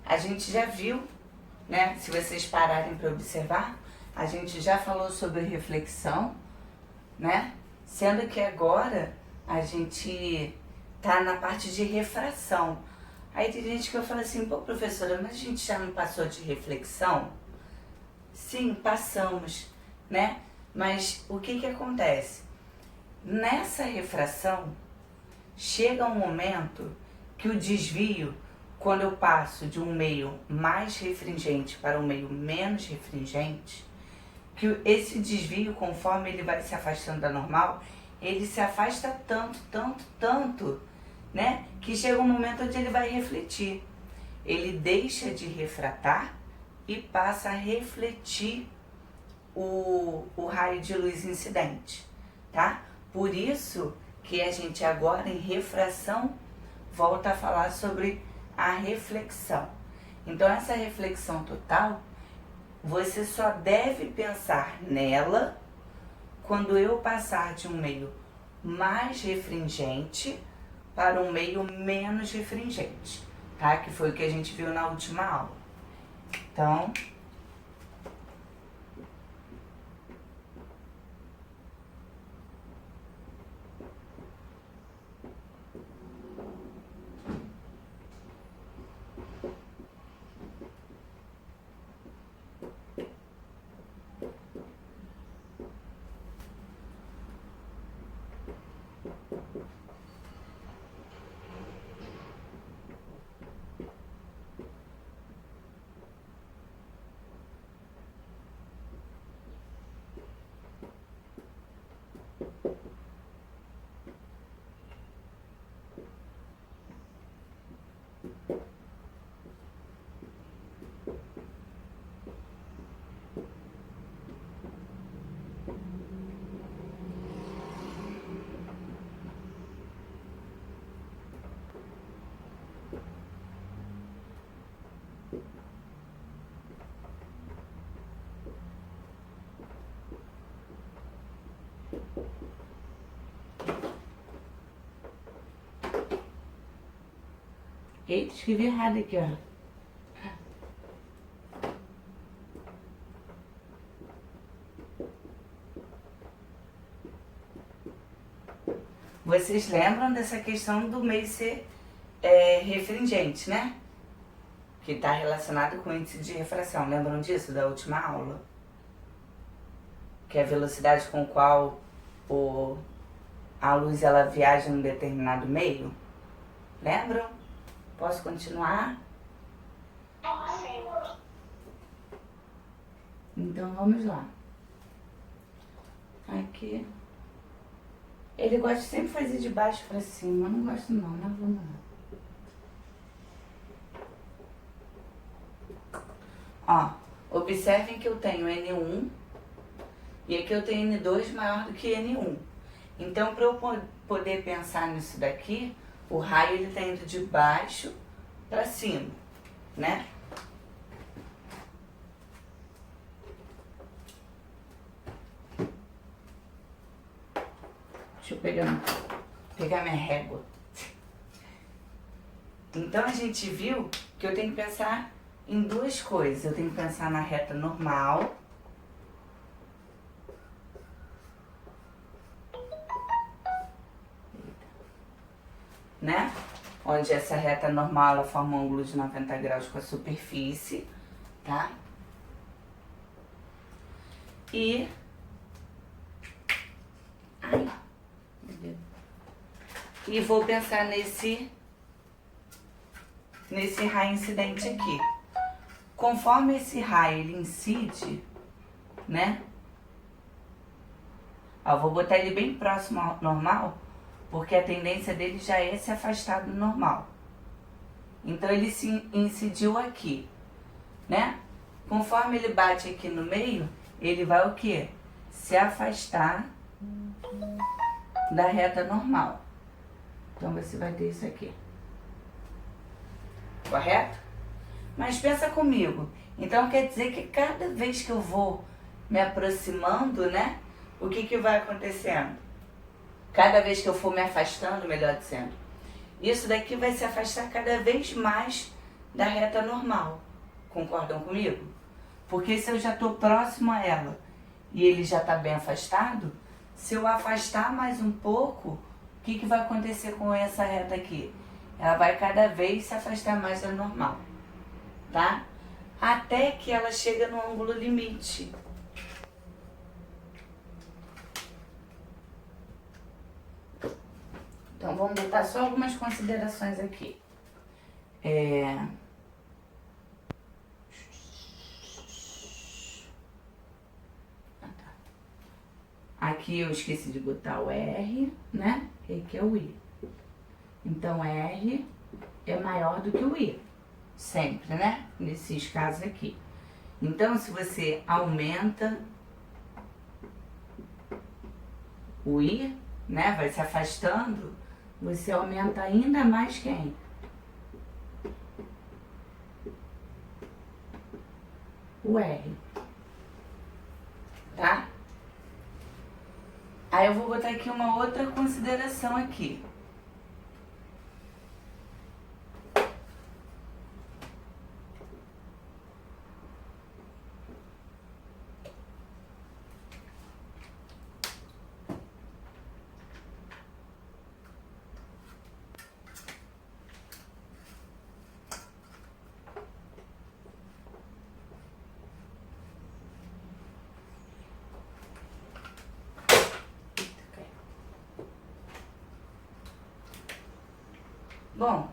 a gente já viu, né? Se vocês pararem para observar, a gente já falou sobre reflexão, né? Sendo que agora a gente tá na parte de refração. Aí tem gente que eu falo assim, pô, professora, mas a gente já não passou de reflexão? Sim, passamos, né? Mas o que acontece? Nessa refração, chega um momento que o desvio, quando eu passo de um meio mais refringente para um meio menos refringente, que esse desvio, conforme ele vai se afastando da normal, ele se afasta tanto, né? Que chega um momento onde ele vai refletir. Ele deixa de refratar e passa a refletir o raio de luz incidente, tá? Por isso que a gente agora em refração volta a falar sobre a reflexão. Então essa reflexão total, você só deve pensar nela quando eu passar de um meio mais refringente para um meio menos refringente, tá? Que foi o que a gente viu na última aula. Então, eita, escrevi errado aqui, ó. Vocês lembram dessa questão do meio ser refringente, né? Que está relacionado com o índice de refração. Lembram disso da última aula? Que é a velocidade com qual a luz ela viaja em um determinado meio. Lembram? Posso continuar? Sim. Então vamos lá. Aqui. Ele gosta de sempre fazer de baixo para cima. Eu não gosto não, né? Vamos lá. Ó, observem que eu tenho N1 e aqui eu tenho N2 maior do que N1. Então, para eu poder pensar nisso daqui, o raio ele tá indo de baixo para cima, né? Deixa eu pegar minha régua. Então a gente viu que eu tenho que pensar em duas coisas. Eu tenho que pensar na reta normal, né? Onde essa reta normal ela forma um ângulo de 90 graus com a superfície, tá? E ai, meu Deus. E vou pensar nesse raio incidente aqui. Conforme esse raio ele incide, né? Ó, vou botar ele bem próximo ao normal, porque a tendência dele já é se afastar do normal. Então ele se incidiu aqui, né? Conforme ele bate aqui no meio, ele vai o quê? Se afastar da reta normal. Então você vai ter isso aqui. Correto? Mas pensa comigo. Então quer dizer que cada vez que eu vou me aproximando, né? O que vai acontecendo? Cada vez que eu for me afastando, melhor dizendo, isso daqui vai se afastar cada vez mais da reta normal. Concordam comigo? Porque se eu já estou próximo a ela e ele já está bem afastado, se eu afastar mais um pouco, o que vai acontecer com essa reta aqui? Ela vai cada vez se afastar mais da normal, tá? Até que ela chega no ângulo limite. Então, vamos botar só algumas considerações aqui. Aqui eu esqueci de botar o R, né? E aqui é o I. Então, R é maior do que o I. Sempre, né? Nesses casos aqui. Então, se você aumenta o I, né? Vai se afastando, você aumenta ainda mais quem? O R. Tá? Aí eu vou botar aqui uma outra consideração aqui. Bom,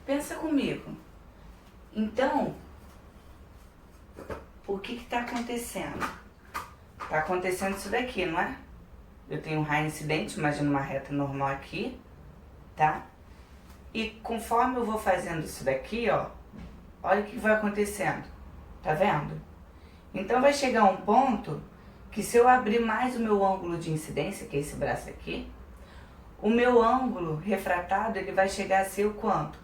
pensa comigo. Então, o que está acontecendo? Está acontecendo isso daqui, não é? Eu tenho um raio incidente, imagina uma reta normal aqui, tá? E conforme eu vou fazendo isso daqui, ó, olha o que vai acontecendo. Tá vendo? Então vai chegar um ponto que se eu abrir mais o meu ângulo de incidência, que é esse braço aqui, o meu ângulo refratado, ele vai chegar a ser o quanto?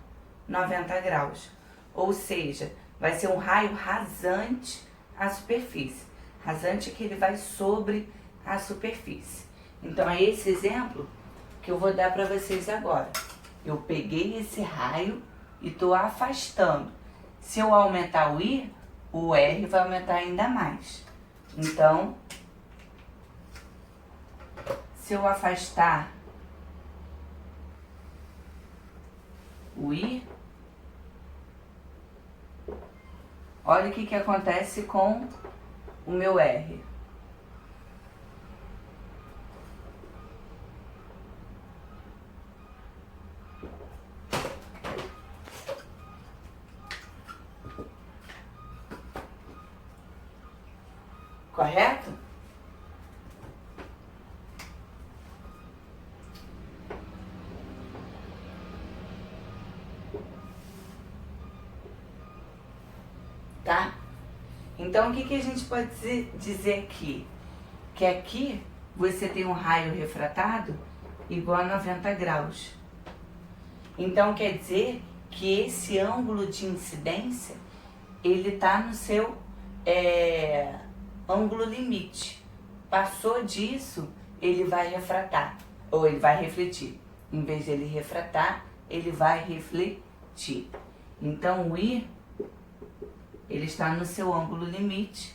90 graus. Ou seja, vai ser um raio rasante à superfície. Rasante é que ele vai sobre a superfície. Então, é esse exemplo que eu vou dar para vocês agora. Eu peguei esse raio e estou afastando. Se eu aumentar o I, o R vai aumentar ainda mais. Então, se eu afastar o I, olha o que acontece com o meu R. Correto? Tá? Então, o que a gente pode dizer aqui? Que aqui você tem um raio refratado igual a 90 graus. Então, quer dizer que esse ângulo de incidência, ele está no seu ângulo limite. Passou disso, ele vai refratar, ou ele vai refletir. Em vez de ele refratar, ele vai refletir. Então, o I, ele está no seu ângulo limite,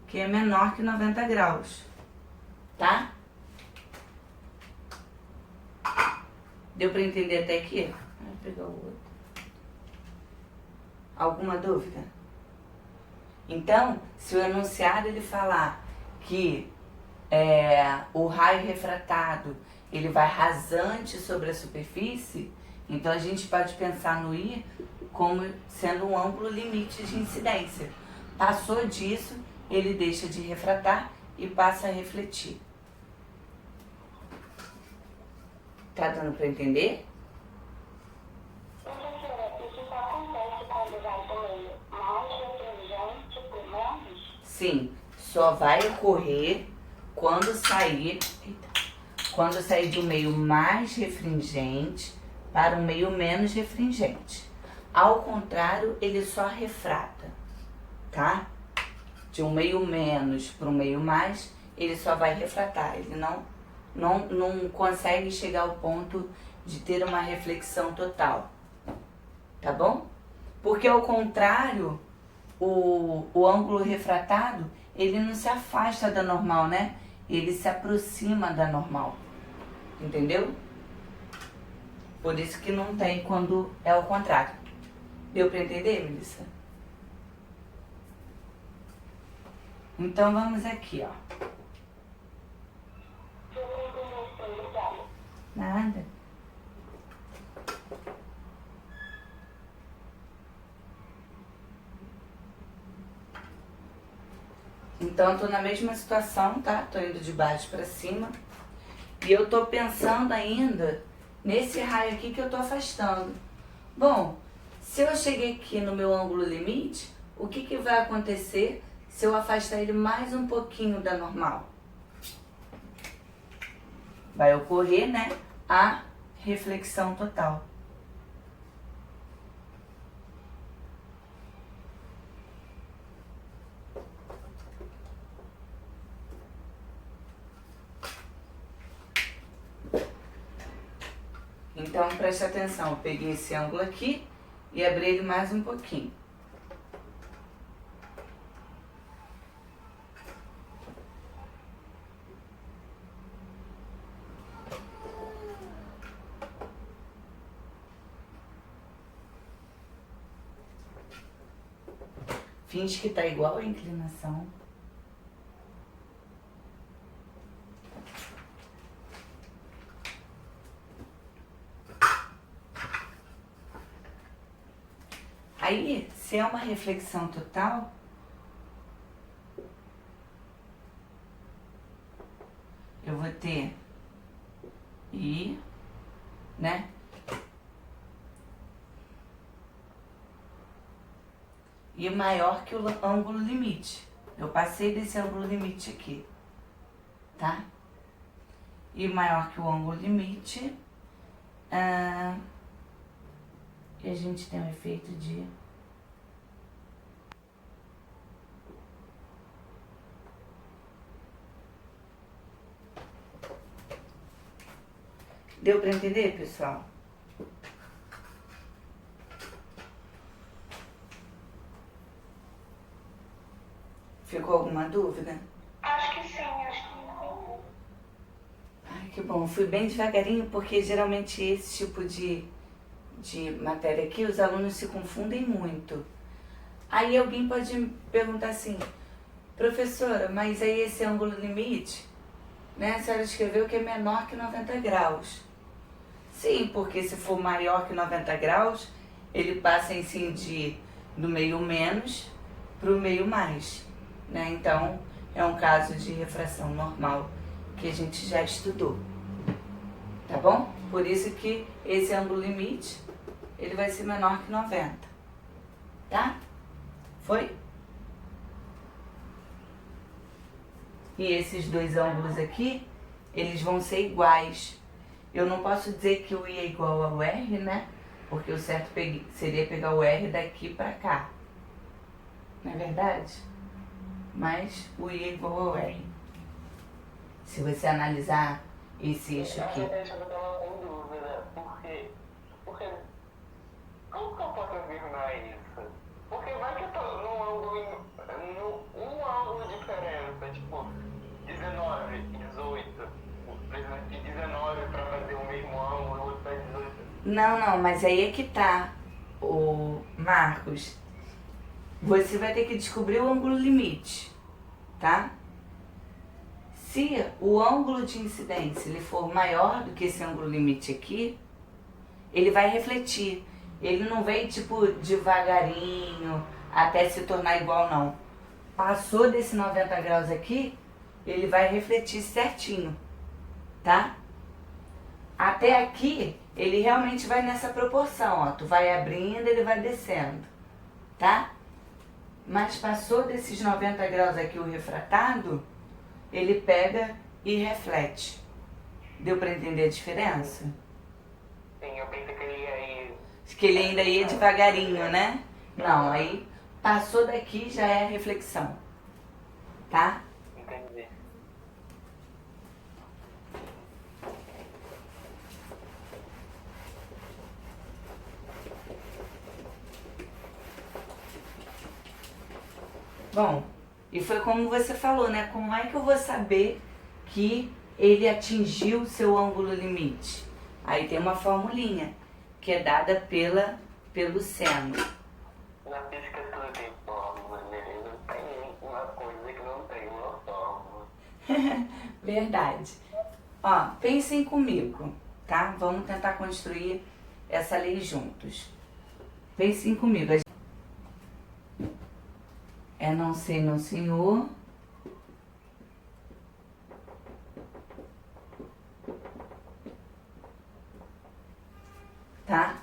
que é menor que 90 graus, tá? Deu para entender até aqui? Vou pegar o outro. Alguma dúvida? Então, se o enunciado ele falar que o raio refratado ele vai rasante sobre a superfície, então a gente pode pensar no I como sendo um ângulo limite de incidência. Passou disso, ele deixa de refratar e passa a refletir. Tá dando para entender? Professora, isso só acontece quando vai do meio mais refringente por menos? Sim, só vai ocorrer quando sair do meio mais refringente para um meio menos refringente. Ao contrário, ele só refrata, tá? De um meio menos para um meio mais, ele só vai refratar. Ele não consegue chegar ao ponto de ter uma reflexão total, tá bom? Porque ao contrário, o ângulo refratado, ele não se afasta da normal, né? Ele se aproxima da normal. Entendeu? Por isso que não tem quando é ao contrário. Deu pra entender, Melissa? Então vamos aqui, ó. Nada. Então, tô na mesma situação, tá? Tô indo de baixo pra cima. E eu tô pensando ainda nesse raio aqui que eu tô afastando. Bom, se eu cheguei aqui no meu ângulo limite, o que que vai acontecer se eu afastar ele mais um pouquinho da normal? Vai ocorrer, né, a reflexão total. Então, preste atenção, eu peguei esse ângulo aqui e abri ele mais um pouquinho. Finge que tá igual a inclinação. Aí, se é uma reflexão total, eu vou ter I, né? E maior que o ângulo limite. Eu passei desse ângulo limite aqui, tá? E maior que o ângulo limite. E a gente tem um efeito de... Deu pra entender, pessoal? Ficou alguma dúvida? Acho que sim, acho que sim. Ai, que bom. Fui bem devagarinho, porque geralmente esse tipo de matéria aqui, os alunos se confundem muito. Aí alguém pode me perguntar assim, professora, mas aí esse ângulo limite, né? A senhora escreveu que é menor que 90 graus. Sim, porque se for maior que 90 graus, ele passa a incidir do meio menos para o meio mais, né? Então, é um caso de refração normal que a gente já estudou, tá bom? Por isso que esse ângulo limite, ele vai ser menor que 90, tá? Foi? E esses dois ângulos aqui, eles vão ser iguais. Eu não posso dizer que o I é igual ao R, né? Porque o certo seria pegar o R daqui pra cá. Não é verdade? Mas o I é igual ao R. Se você analisar esse eixo aqui. Eu tava com dúvida, porque como que eu posso afirmar isso? Porque vai que eu tô um ângulo de diferença, tipo 19, 18, de 19 para fazer o mesmo ângulo, o outro faz 18. Não, mas aí é que tá, o Marcos. Você vai ter que descobrir o ângulo limite, tá? Se o ângulo de incidência ele for maior do que esse ângulo limite aqui, ele vai refletir. Ele não vem tipo devagarinho até se tornar igual, não. Passou desse 90 graus aqui, ele vai refletir certinho, tá? Até aqui, ele realmente vai nessa proporção, ó. Tu vai abrindo, ele vai descendo, tá? Mas passou desses 90 graus aqui o refratado, ele pega e reflete. Deu pra entender a diferença? Sim, eu pensei que ele ia ir. Que ele ainda ia devagarinho, né? Não, aí passou daqui já é a reflexão, tá? Entendi. bom? E foi como você falou, né? Como é que eu vou saber que ele atingiu seu ângulo limite? Aí tem uma formulinha, que é dada pelo seno. Na física tudo tem fórmula, né? Não tem uma coisa que não tem uma fórmula. Verdade. Ó, pensem comigo, tá? Vamos tentar construir essa lei juntos. Pensem comigo. É não sei, não senhor. Tá?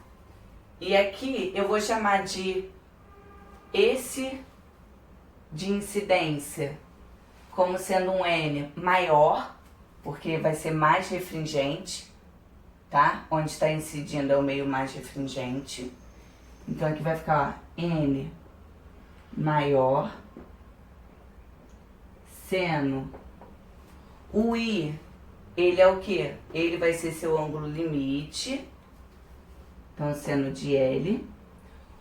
E aqui eu vou chamar de esse de incidência como sendo um N maior, porque vai ser mais refringente, tá? Onde está incidindo é o meio mais refringente. Então aqui vai ficar, ó, N maior, seno. O I, ele é o quê? Ele vai ser seu ângulo limite, então seno de L.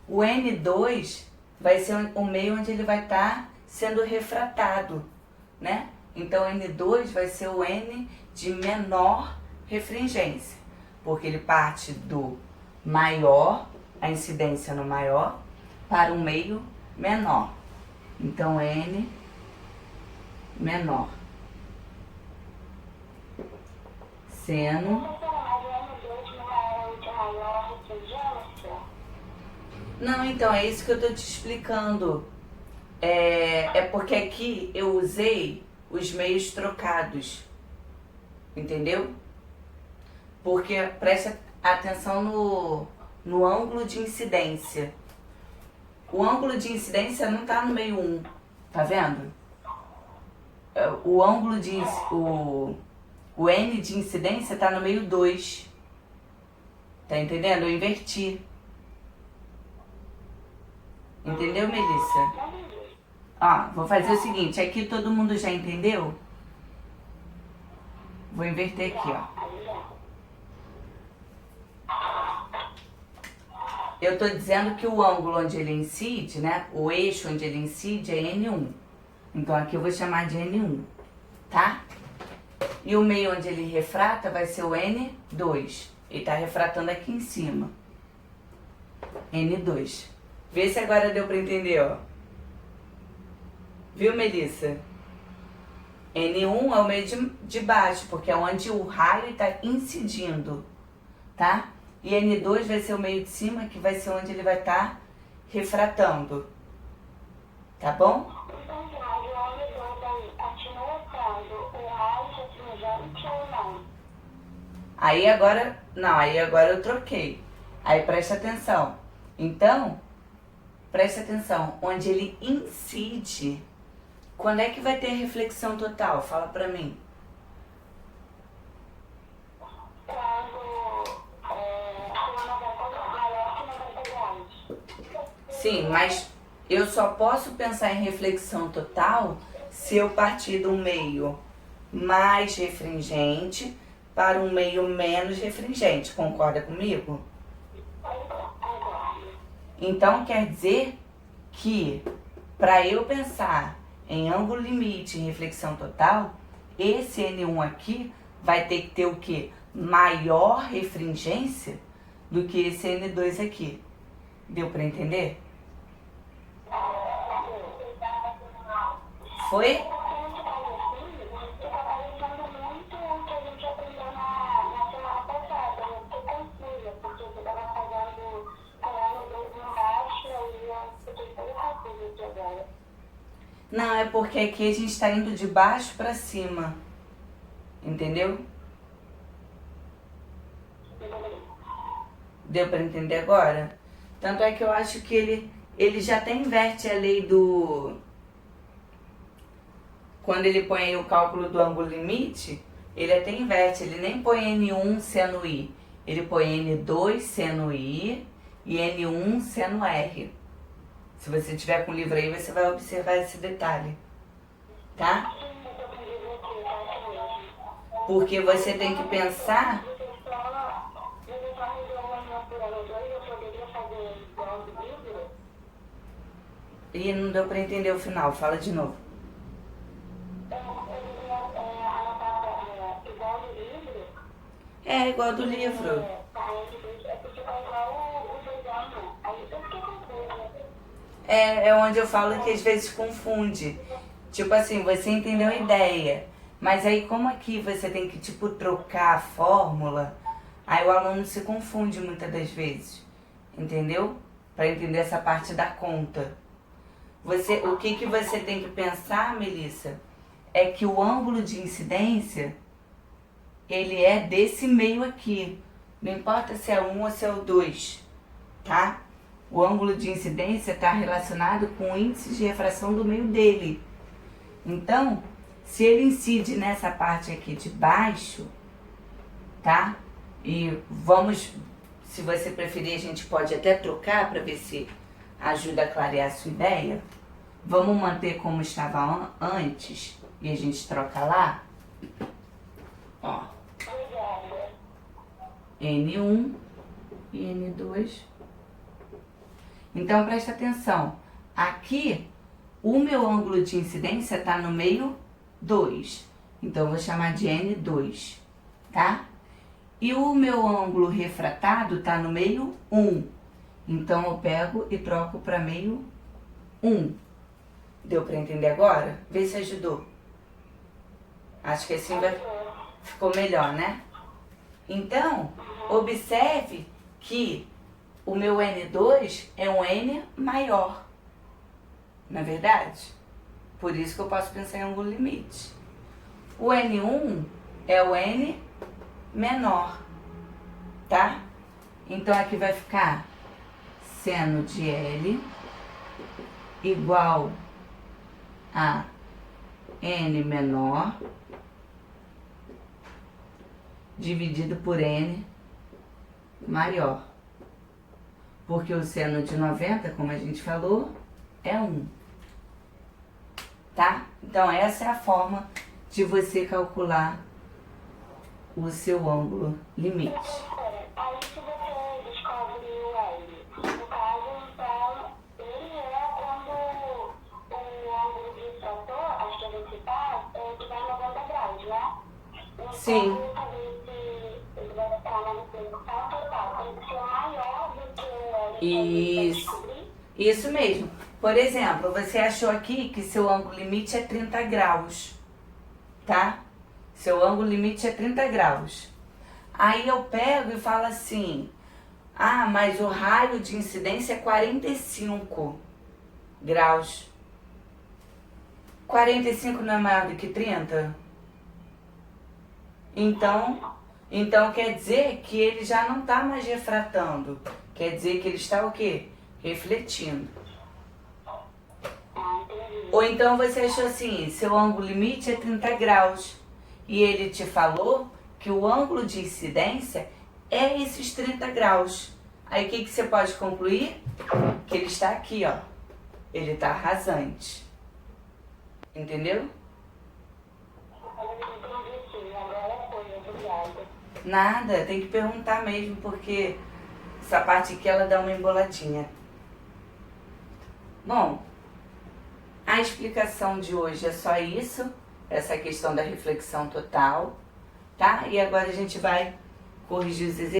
O N2 vai ser o meio onde ele vai estar sendo refratado, né? Então N2 vai ser o N de menor refringência, porque ele parte do maior, a incidência no maior, para um meio menor. Então N menor. Seno. Não, então é isso que eu tô te explicando. É porque aqui eu usei os meios trocados. Entendeu? Porque presta atenção no ângulo de incidência. O ângulo de incidência não tá no meio 1, tá vendo? O ângulo de o N de incidência tá no meio 2. Tá entendendo? Eu inverti. Entendeu, Melissa? Ó, vou fazer o seguinte, aqui todo mundo já entendeu? Vou inverter aqui, ó. Eu tô dizendo que o ângulo onde ele incide, né? O eixo onde ele incide é N1. Então aqui eu vou chamar de N1, tá? E o meio onde ele refrata vai ser o N2. Ele tá refratando aqui em cima. N2. Vê se agora deu pra entender, ó. Viu, Melissa? N1 é o meio de baixo, porque é onde o raio está incidindo, tá? E N2 vai ser o meio de cima, que vai ser onde ele vai estar refratando. Tá bom? Então, mas o N2 aí continua sendo o mais refringente ou não? Aí agora, não, aí agora eu troquei. Aí presta atenção. Então, presta atenção, onde ele incide, quando é que vai ter reflexão total? Fala pra mim. Quando for 90 maior que 90 graus. Sim, mas eu só posso pensar em reflexão total se eu partir de um meio mais refringente para um meio menos refringente. Concorda comigo? Então quer dizer que para eu pensar em ângulo limite e reflexão total, esse N1 aqui vai ter que ter o quê? Maior refringência do que esse N2 aqui. Deu para entender? Foi? Não, é porque aqui a gente está indo de baixo para cima. Entendeu? Deu para entender agora? Tanto é que eu acho que ele já até inverte a lei do... Quando ele põe aí o cálculo do ângulo limite, ele até inverte. Ele nem põe N1 seno I. Ele põe N2 seno I e N1 seno R. Se você tiver com o livro aí, você vai observar esse detalhe, tá? Porque você tem que pensar... Ih, não deu pra entender o final, fala de novo. Eu deveria anotar igual do livro? É igual do livro. Tá, é porque tá igual o desenho. Aí eu fiquei confusa. É onde eu falo que às vezes confunde. Tipo assim, você entendeu a ideia, mas aí como aqui você tem que tipo trocar a fórmula, aí o aluno se confunde muitas das vezes, entendeu? Para entender essa parte da conta. O que você tem que pensar, Melissa, é que o ângulo de incidência, ele é desse meio aqui. Não importa se é 1 ou se é o 2, tá? O ângulo de incidência está relacionado com o índice de refração do meio dele. Então, se ele incide nessa parte aqui de baixo, tá? E vamos, se você preferir, a gente pode até trocar para ver se ajuda a clarear a sua ideia. Vamos manter como estava antes e a gente troca lá. Ó. N1 e N2. Então, presta atenção. Aqui, o meu ângulo de incidência está no meio 2. Então, eu vou chamar de N2, tá? E o meu ângulo refratado está no meio 1. Então, eu pego e troco para meio 1. Deu para entender agora? Vê se ajudou. Acho que assim ficou melhor, né? Então, observe que o meu N2 é um N maior. Não é verdade? Por isso que eu posso pensar em ângulo limite. O N1 é o N menor, tá? Então aqui vai ficar seno de L igual a N menor dividido por N maior. Porque o seno de 90, como a gente falou, é 1. Tá? Então essa é a forma de você calcular o seu ângulo limite. Aí se você descobre o L, no caso, então, ele é quando o ângulo de trator, acho que a gente faz, estiver em 90 graus, né? Então, Sim. saber se ele vai ficar na definição total, tem que ser maior do que o L. Isso mesmo. Por exemplo, você achou aqui que seu ângulo limite é 30 graus, tá? Seu ângulo limite é 30 graus. Aí eu pego e falo assim, ah, mas o raio de incidência é 45 graus. 45 não é maior do que 30? Então quer dizer que ele já não está mais refratando. Quer dizer que ele está o quê? Refletindo. Ou então você achou assim, seu ângulo limite é 30 graus. E ele te falou que o ângulo de incidência é esses 30 graus. Aí o que você pode concluir? Que ele está aqui, ó. Ele está rasante. Entendeu? Nada, tem que perguntar mesmo, porque essa parte aqui ela dá uma emboladinha. Bom, a explicação de hoje é só isso, essa questão da reflexão total, tá? E agora a gente vai corrigir os exercícios.